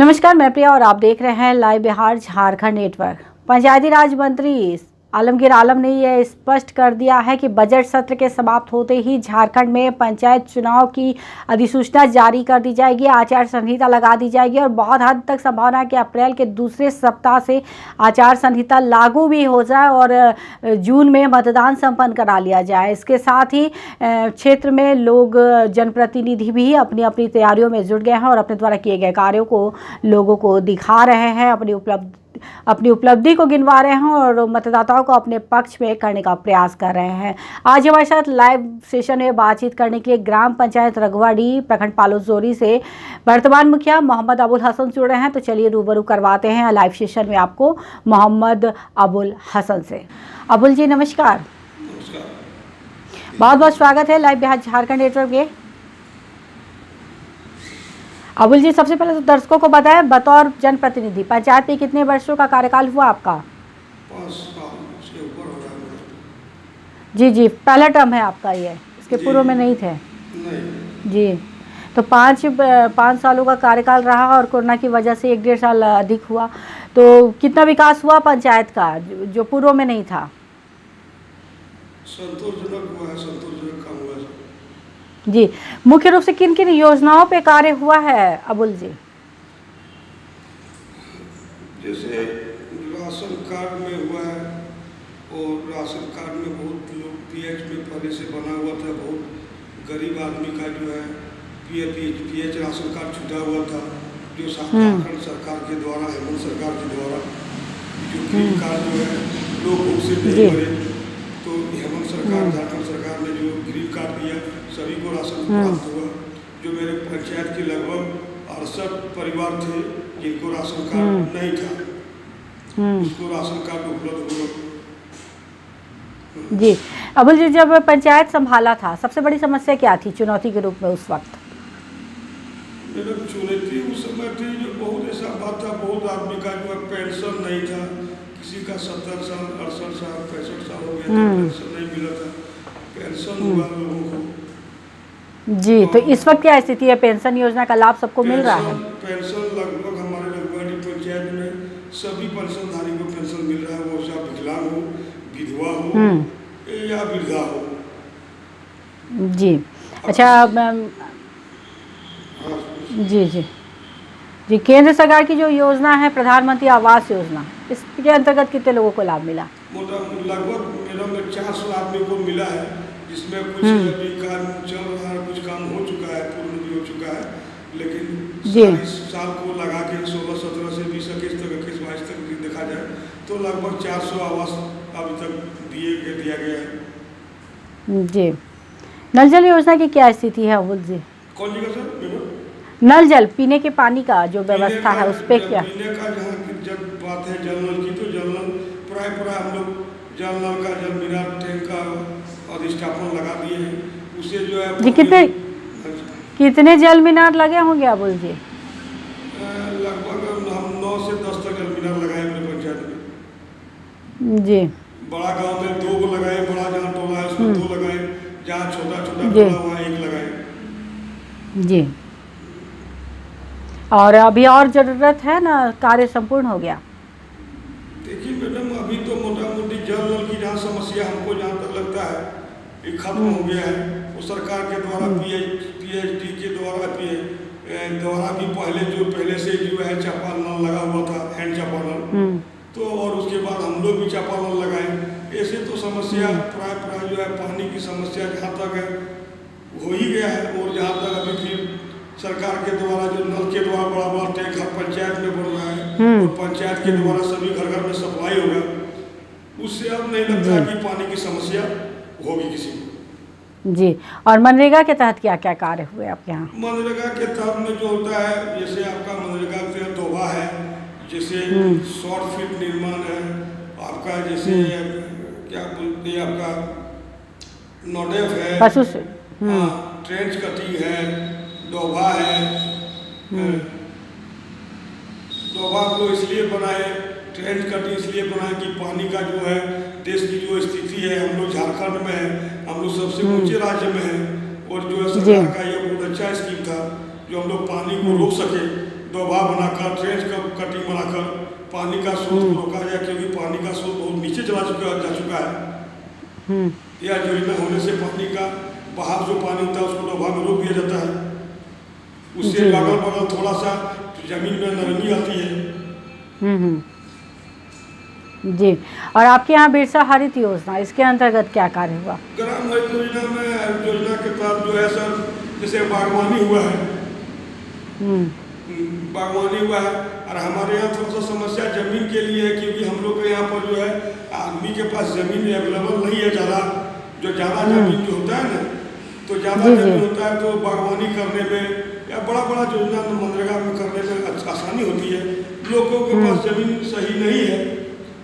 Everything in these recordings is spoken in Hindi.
नमस्कार, मैं प्रिया और आप देख रहे हैं लाइव बिहार झारखंड नेटवर्क। पंचायती राज मंत्री आलमगीर आलम ने यह स्पष्ट कर दिया है कि बजट सत्र के समाप्त होते ही झारखंड में पंचायत चुनाव की अधिसूचना जारी कर दी जाएगी, आचार संहिता लगा दी जाएगी और बहुत हद तक संभावना है कि अप्रैल के दूसरे सप्ताह से आचार संहिता लागू भी हो जाए और जून में मतदान संपन्न करा लिया जाए। इसके साथ ही क्षेत्र में लोग, जनप्रतिनिधि भी अपनी अपनी तैयारियों में जुट गए हैं और अपने द्वारा किए गए कार्यों को लोगों को दिखा रहे हैं, अपनी उपलब्धि को गिनवा रहे हैं और मतदाताओं को अपने पक्ष में करने का प्रयास कर रहे हैं। आज हमारे साथ लाइव सेशन में बातचीत करने के लिए ग्राम पंचायत रघुवाडी, प्रखंड पालोजोरी से वर्तमान मुखिया मोहम्मद अबुल हसन जुड़ रहे हैं। तो चलिए रूबरू करवाते हैं लाइव सेशन में आपको मोहम्मद अबुल हसन से। अबुल जी नमस्कार। बहुत बहुत स्वागत है लाइव बिहार झारखंड नेटवर्क के। अबुल जी, सबसे पहले तो दर्शकों को बताएं, बतौर जनप्रतिनिधि पंचायत में कितने वर्षों का कार्यकाल हुआ आपका? 5 साल से ऊपर हो रहा है। जी, पहला टर्म है आपका ये, इसके पूर्व में नहीं थे? नहीं जी, तो 5 सालों का कार्यकाल रहा और कोरोना की वजह से 1-1.5 साल अधिक हुआ। तो कितना विकास हुआ पंचायत का जो पूर्व में नहीं था? संतोषजनक हुआ है, संतोषजनक काम हुआ है। जी, मुख्य रूप से किन किन योजनाओं पे कार्य हुआ है अबुल जी? जैसे राशन कार्ड में हुआ है और राशन कार्ड में बहुत लोग पीएच में पहले से बना हुआ था, बहुत गरीब आदमी का जो है पीएच राशन कार्ड छूटा हुआ था, जो झारखंड सरकार के द्वारा, हेमंत सरकार के द्वारा जो ग्रीन कार्ड जो है लोग उससे नहीं भरे, तो हेमंत सरकार, झारखंड सरकार ने जो ग्रीन कार्ड दिया सभी को राशन प्राप्त हुआ। जो मेरे पंचायत के लगभग 68 परिवार थे जिनको राशन कार्ड नहीं था, उसको राशन कार्ड उपलब्ध हुआ। जी, अबुल जी, जब पंचायत संभाला था सबसे बड़ी समस्या क्या थी चुनौती के रूप में उस वक्त? मेरा चुनौती उस समय थी, जो बहुत ऐसा बात था, बहुत आदमी का जो पेंशन नहीं था, किसी का 70 साल 68 साल 65 साल हो गया था, पेंशन नहीं मिला था, पेंशन हुआ लोगों को। जी, तो इस वक्त क्या स्थिति है? पेंशन योजना का लाभ सबको मिल रहा है? पेंशन लगभग हमारे रघुवाडी पंचायत में सभी पेंशनधारी को पेंशन मिल रहा है, वो चाहे विकलांग हो, विधवा हो या वृद्धा हो। जी, अच्छा, जी, केंद्र सरकार की जो योजना है प्रधानमंत्री आवास योजना, इसके अंतर्गत कितने लोगों को लाभ मिला? लगभग मेरा 400 आदमी को मिला है, जिसमें कुछ अभी काम चल रहा है, कुछ काम हो चुका है, पूर्ण भी हो चुका है, लेकिन इस साल को लगा के 16-17 से 20 21 तक 21-22 तक देखा जाए तो लगभग 400 आवास अभी तक दिया गया है। जी, नल जल योजना की क्या स्थिति है अबुल जी? कौन जी का सर? नल जल, पीने के पानी का जो व्यवस्था है उस पर क्या? पीने का जहाँ जब बात है जल नल की, तो जल नल प्राय हम लोग जल नल का जल मीनार टैंक का अधिष्ठापन लगा दिए हैं। उसे जो है जी, कितने जल मीनार लगे होंगे अबुल जी? लगभग हम 9 से 10 तक जल मीनार लगाए अपने पंचायत में। जी, बड़ा गांव में 2 लगाए, बड़ा जहाँ टोला है उसमें 2 लगाए, जहाँ छोटा टोला वहाँ 1 लगाए। जी, और अभी और जरूरत है ना, कार्य संपूर्ण हो गया? देखिए मैडम, अभी तो मोटा मोटी जल नल की जहाँ समस्या हमको जहाँ तक लगता है ये खत्म हो गया है। वो सरकार के द्वारा पीएचडी के द्वारा भी पहले से जो है चापा नल लगा हुआ था, हैंड चापा नल, तो और उसके बाद हम लोग भी चापा नल लगाए। ऐसे तो समस्या प्राय जो है पानी की समस्या जहाँ तक है हो ही गया है, और जहाँ तक अभी फिर सरकार के द्वारा जो नल के द्वारा बड़ा टैंक हर पंचायत में बन रहा है और पंचायत के द्वारा सभी घर में सप्लाई होगा, उससे अब नहीं लगता कि पानी की समस्या होगी किसी को। जी, और मनरेगा के तहत क्या क्या कार्य हुए आपके यहाँ? मनरेगा के तहत में जो होता है, जैसे आपका मनरेगा के दोबा है, जैसे शॉर्ट फीट निर्माण है आपका, जैसे क्या बोलते हैं आपका नोडेफ है, पशु से ट्रेंच कटिंग है, डोभा है। डोभा को इसलिए बनाए, ट्रेंच कटिंग इसलिए बनाए कि पानी का जो है देश की जो स्थिति है, हम लोग झारखंड में है, हम लोग सबसे ऊंचे राज्य में है, और जो है सरकार का ये बहुत अच्छा स्कीम था जो हम लोग पानी को रोक सके, दोभा बनाकर ट्रेंच कटिंग बनाकर पानी का स्रोत को रोका जाए, क्योंकि पानी का स्रोत बहुत नीचे जा चुका है। यह योजना होने से पानी का बहाव जो पानी होता है उसको डोभा में रोक दिया जाता है। उससे अगल बगल थोड़ा सा जमीन में नरमी आती है। जी। और आपके यहाँ बिरसा हरित योजना, इसके अंतर्गत क्या कार्य हुआ? ग्राम हरित योजना में योजना के तहत जो है सर, जैसे बागवानी हुआ है, बागवानी हुआ है। और हमारे यहाँ थोड़ा सा समस्या जमीन के लिए है, क्योंकि हम लोग के यहाँ पर जो है आदमी के पास जमीन अवेलेबल नहीं है ज़्यादा। जो ज़्यादा जमीन जो होता है ना, तो ज़्यादा जमीन होता है तो बागवानी करने में या बड़ा बड़ा योजना मनरेगा में करने में आसानी होती है। लोगों के पास जमीन सही नहीं है,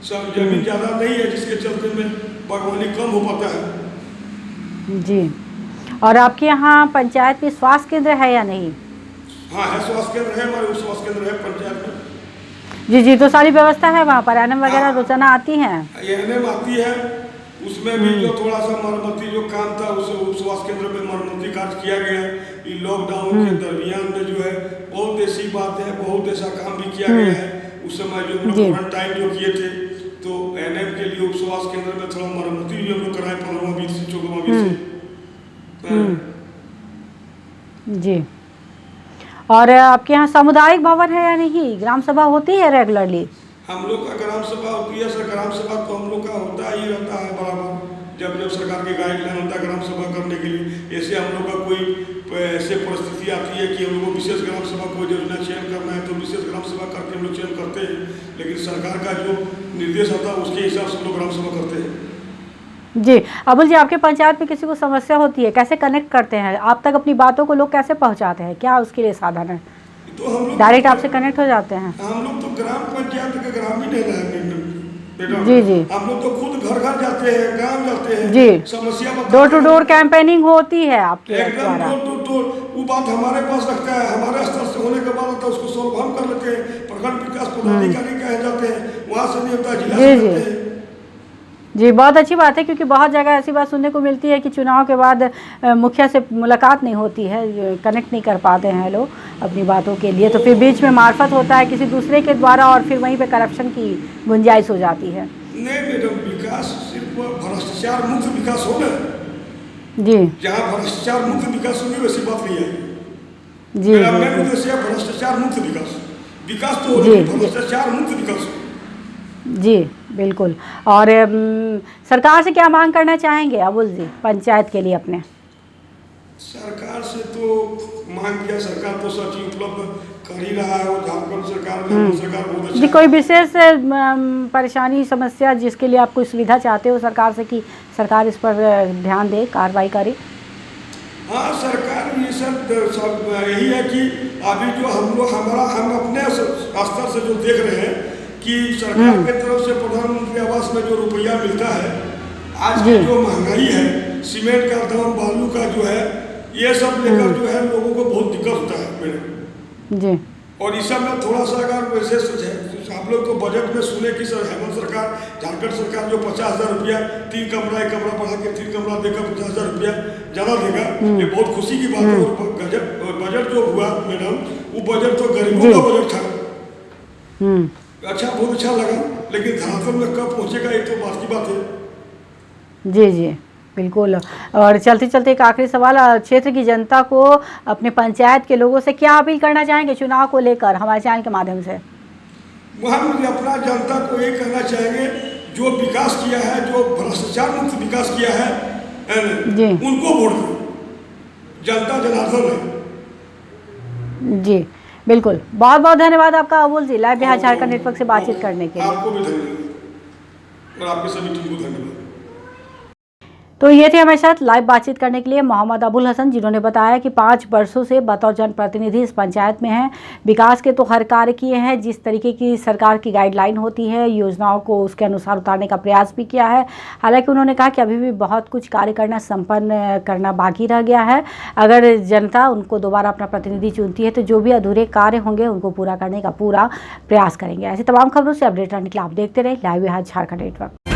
सब जमीन ज़्यादा नहीं है, जिसके चलते में बागवानी कम हो पाता है। जी। और आपके यहाँ पंचायत में स्वास्थ्य केंद्र है या नहीं? हाँ है, स्वास्थ्य केंद्र है, हमारे स्वास्थ्य केंद्र है पंचायत में। जी जी, तो सारी व्यवस्था है वहाँ पर? एनएम वगैरह रोजाना आती हैं? एनएम आती है, उसमें भी जो थोड़ा सा मरम्मती जो काम था उस स्वास्थ्य केंद्र में मरम्मती कार्य किया गया है। ये लॉकडाउन के दरमियान में जो है बहुत ऐसी बात है, बहुत ऐसा काम भी किया गया है। उस समय जो क्वारंटाइन जो किए थे, तो एनएम के लिए उप स्वास्थ्य केंद्र में थोड़ा मरम्मती भी हम लोग कराए 15वां से 14वां से। जी। और आपके यहाँ सामुदायिक भवन है या नहीं? ग्राम सभा होती है रेगुलरली? हम लोग का ग्राम सभा होती है सर। ग्राम सभा तो हम लोग का होता ही रहता है बराबर, जब जब सरकार के गाइडलाइन होता है ग्राम सभा करने के लिए। ऐसे हम लोग का कोई ऐसे परिस्थिति आती है कि हम लोग को विशेष ग्राम सभा कोई योजना चयन करना है, तो विशेष ग्राम सभा करके हम लोग चयन करते हैं। लेकिन सरकार का जो निर्देश आता है उसके हिसाब से हम लोग ग्राम सभा करते हैं। जी। अबुल जी, आपके पंचायत में किसी को समस्या होती है, कैसे कनेक्ट करते हैं आप तक? अपनी बातों को लोग कैसे पहुंचाते हैं? क्या उसके लिए साधन है? तो हम लोग डायरेक्ट आपसे कनेक्ट हो जाते हैं? हम लोग तो ग्राम पंचायत का ग्रामीण है बेटा। जी जी। हम लोग तो खुद घर घर जाते हैं, गांव जाते हैं, जी। समस्या डोर टू डोर कैंपेनिंग होती है आपके एकदम द्वारा? Door to door. वो बात हमारे पास रखता है, हमारे स्तर से होने के बाद तो उसको सॉल्व हम कर लेते हैं। प्रखंड विकास पदाधिकारी कहे जाते हैं, वहाँ से नहीं होता, जिला से करते हैं। जी, बहुत अच्छी बात है, क्योंकि बहुत जगह ऐसी बात सुनने को मिलती है कि चुनाव के बाद मुखिया से मुलाकात नहीं होती है, कनेक्ट नहीं कर पाते हैं लोग अपनी बातों के लिए, तो फिर बीच में मार्फत होता है किसी दूसरे के द्वारा, और फिर वहीं पे करप्शन की गुंजाइश हो जाती है। नहीं मैडम, विकास सिर्फ भ्रष्टाचार मुक्त विकास हो ना जी। जहाँ भ्रष्टाचार मुक्त विकास होगी वैसी बात नहीं है जी। मेरा उद्देश्य है भ्रष्टाचार मुक्त विकास। विकास तो भ्रष्टाचार मुक्त विकास। जी बिल्कुल। और सरकार से क्या मांग करना चाहेंगे अबुल जी पंचायत के लिए अपने? सरकार से तो मांग किया, सरकार तो सब चीज उपलब्ध कर ही रहा है। और झारखंड सरकार में सरकार बहुत अच्छा। जी, कोई विशेष परेशानी समस्या जिसके लिए आप कोई सुविधा चाहते हो सरकार से कि सरकार इस पर ध्यान दे, कार्रवाई करे? हाँ, सरकार ये सब यही है कि अभी जो हम अपने स्तर से जो देख रहे हैं कि सरकार के तरफ से प्रधानमंत्री आवास में जो रुपया मिलता है, आज की जो महंगाई है, सीमेंट का दाम, बालू का जो है, ये सब लेकर जो है लोगों को बहुत दिक्कत होता है मेरे जी। और इस सब में थोड़ा सा अगर वैसे हम लोग तो बजट में सुने कि सर हेमंत सरकार, झारखंड सरकार जो 50,000 रुपया 3 कमरा 1 कमरा बढ़ा के 3 कमरा देकर 50,000 रुपया ज़्यादा देगा, ये बहुत खुशी की बात है। और बजट जो हुआ मैडम, वो बजट तो गरीबों का बजट था। अच्छा, बहुत अच्छा लगा, लेकिन धरातल में कब पहुंचेगा ये तो बात की बात है। जी जी बिल्कुल। और चलते चलते एक आखिरी सवाल, क्षेत्र की जनता को, अपने पंचायत के लोगों से क्या अपील करना चाहेंगे चुनाव को लेकर हमारे चैनल के माध्यम से? हम अपना जनता को ये कहना चाहेंगे, जो विकास किया है, जो भ्रष्टाचार मुक्त विकास किया है जी, उनको वोट दो। जनता जनार्दन है। जी बिल्कुल। बहुत बहुत धन्यवाद आपका अबुल जी, लाइव बिहार झारखंड नेटवर्क से बातचीत करने के लिए। आपको भी धन्यवाद और आपके सभी टीम को धन्यवाद। तो ये थे हमारे साथ लाइव बातचीत करने के लिए मोहम्मद अबुल हसन, जिन्होंने बताया कि 5 वर्षों से बतौर जनप्रतिनिधि इस पंचायत में हैं। विकास के तो हर कार्य किए हैं, जिस तरीके की सरकार की गाइडलाइन होती है, योजनाओं को उसके अनुसार उतारने का प्रयास भी किया है। हालांकि उन्होंने कहा कि अभी भी बहुत कुछ कार्य करना, संपन्न करना बाकी रह गया है। अगर जनता उनको दोबारा अपना प्रतिनिधि चुनती है तो जो भी अधूरे कार्य होंगे उनको पूरा करने का पूरा प्रयास करेंगे। ऐसी तमाम खबरों से अपडेट रहने के लिए आप देखते रहे लाइव बिहार झारखंड नेटवर्क।